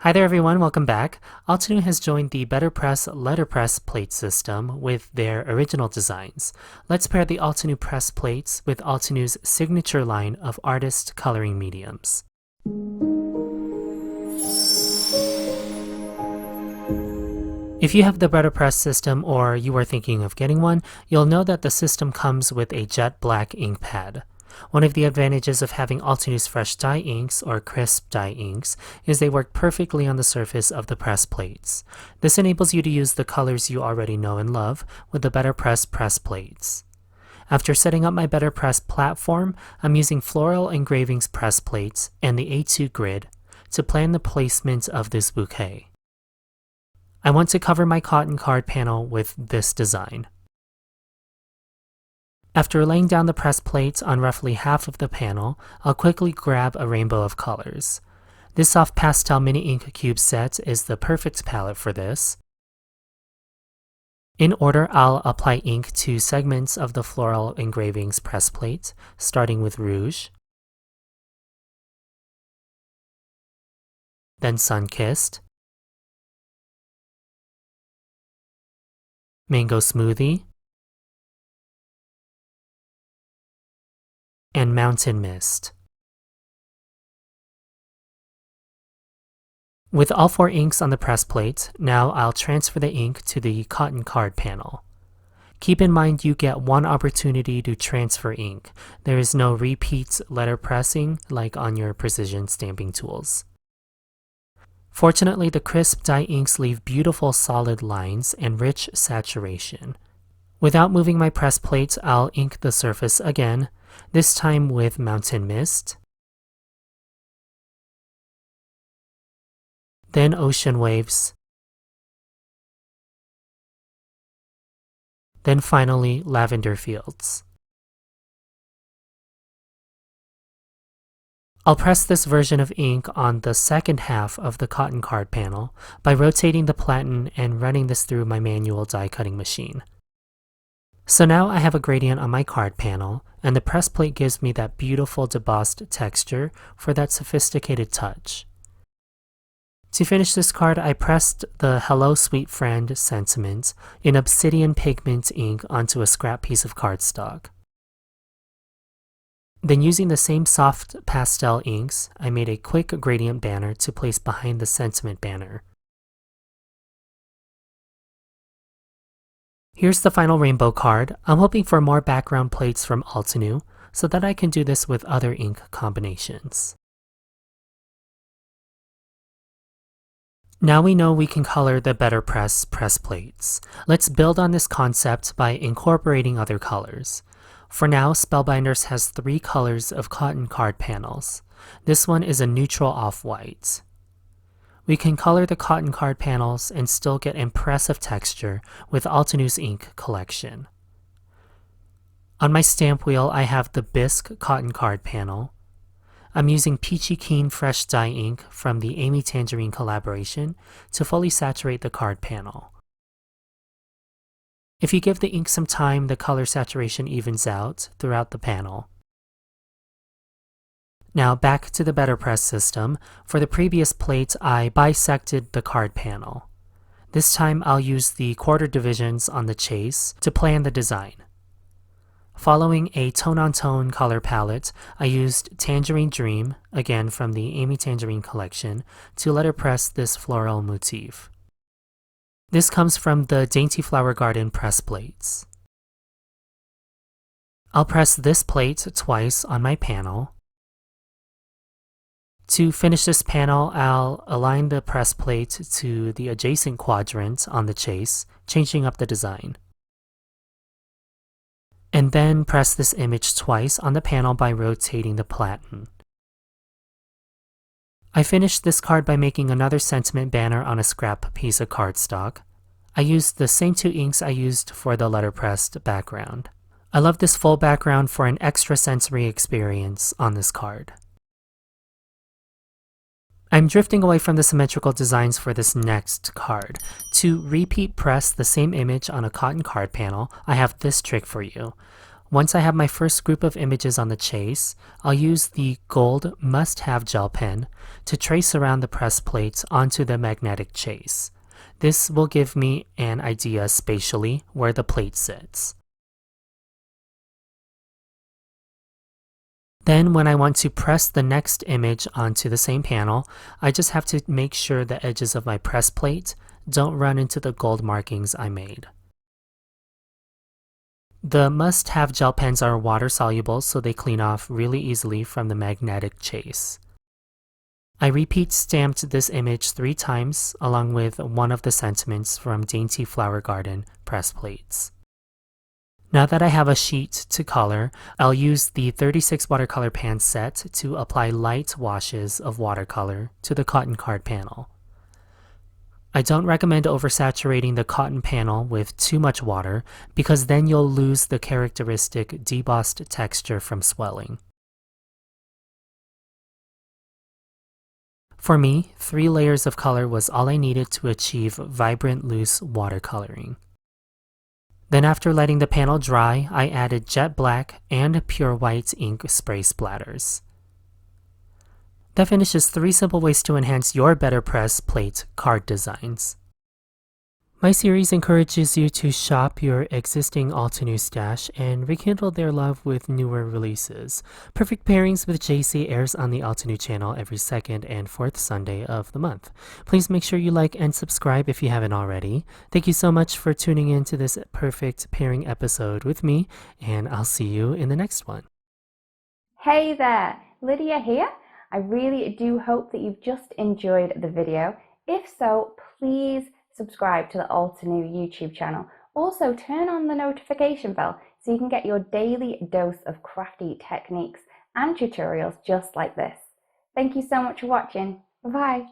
Hi there everyone, welcome back. Altenew has joined the BetterPress Letterpress plate system with their original designs. Let's pair the Altenew press plates with Altenew's signature line of artist coloring mediums. If you have the BetterPress system or you are thinking of getting one, you'll know that the system comes with a jet black ink pad. One of the advantages of having Altenew's fresh dye inks or crisp dye inks is they work perfectly on the surface of the press plates. This enables you to use the colors you already know and love with the BetterPress press plates. After setting up my BetterPress platform, I'm using Floral Engravings press plates and the A2 grid to plan the placement of this bouquet. I want to cover my cotton card panel with this design. After laying down the press plates on roughly half of the panel, I'll quickly grab a rainbow of colors. This soft pastel mini ink cube set is the perfect palette for this. In order, I'll apply ink to segments of the Floral Engravings press plate, starting with Rouge, then Sun-Kissed, Mango Smoothie, and Mountain Mist. With all four inks on the press plate, now I'll transfer the ink to the cotton card panel. Keep in mind you get one opportunity to transfer ink. There is no repeat letter pressing like on your precision stamping tools. Fortunately, the crisp dye inks leave beautiful solid lines and rich saturation. Without moving my press plate, I'll ink the surface again, this time with Mountain Mist, then Ocean Waves, then finally Lavender Fields. I'll press this version of ink on the second half of the cotton card panel by rotating the platen and running this through my manual die cutting machine. So now I have a gradient on my card panel, and the press plate gives me that beautiful debossed texture for that sophisticated touch. To finish this card, I pressed the Hello Sweet Friend sentiment in Obsidian Pigment Ink onto a scrap piece of cardstock. Then using the same soft pastel inks, I made a quick gradient banner to place behind the sentiment banner. Here's the final rainbow card. I'm hoping for more background plates from Altenew so that I can do this with other ink combinations. Now we know we can color the BetterPress press plates. Let's build on this concept by incorporating other colors. For now, Spellbinders has 3 colors of cotton card panels. This one is a neutral off-white. We can color the cotton card panels and still get impressive texture with Altenew's ink collection. On my stamp wheel, I have the Bisque cotton card panel. I'm using Peachy Keen Fresh Dye ink from the Amy Tangerine collaboration to fully saturate the card panel. If you give the ink some time, the color saturation evens out throughout the panel. Now back to the BetterPress system. For the previous plate, I bisected the card panel. This time I'll use the quarter divisions on the chase to plan the design. Following a tone-on-tone color palette, I used Tangerine Dream, again from the Amy Tangerine collection, to letterpress this floral motif. This comes from the Dainty Flower Garden press plates. I'll press this plate twice on my panel. To finish this panel, I'll align the press plate to the adjacent quadrant on the chase, changing up the design. And then press this image twice on the panel by rotating the platen. I finished this card by making another sentiment banner on a scrap piece of cardstock. I used the same 2 inks I used for the letterpressed background. I love this full background for an extra sensory experience on this card. I'm drifting away from the symmetrical designs for this next card. To repeat press the same image on a cotton card panel, I have this trick for you. Once I have my first group of images on the chase, I'll use the gold must-have gel pen to trace around the press plates onto the magnetic chase. This will give me an idea spatially where the plate sits. Then when I want to press the next image onto the same panel, I just have to make sure the edges of my press plate don't run into the gold markings I made. The must-have gel pens are water soluble, so they clean off really easily from the magnetic chase. I repeat stamped this image 3 times along with one of the sentiments from Dainty Flower Garden press plates. Now that I have a sheet to color, I'll use the 36 watercolor pan set to apply light washes of watercolor to the cotton card panel. I don't recommend oversaturating the cotton panel with too much water because then you'll lose the characteristic debossed texture from swelling. For me, 3 layers of color was all I needed to achieve vibrant loose watercoloring. Then after letting the panel dry, I added jet black and pure white ink spray splatters. That finishes 3 simple ways to enhance your BetterPress plate card designs. My series encourages you to shop your existing Altenew stash and rekindle their love with newer releases. Perfect Pairings with Jaycee airs on the Altenew channel every second and fourth Sunday of the month. Please make sure you like and subscribe if you haven't already. Thank you so much for tuning in to this Perfect Pairing episode with me, and I'll see you in the next one. Hey there, Lydia here. I really do hope that you've just enjoyed the video. If so, please subscribe to the Altenew YouTube channel. Also, turn on the notification bell so you can get your daily dose of crafty techniques and tutorials just like this. Thank you so much for watching. Bye-bye.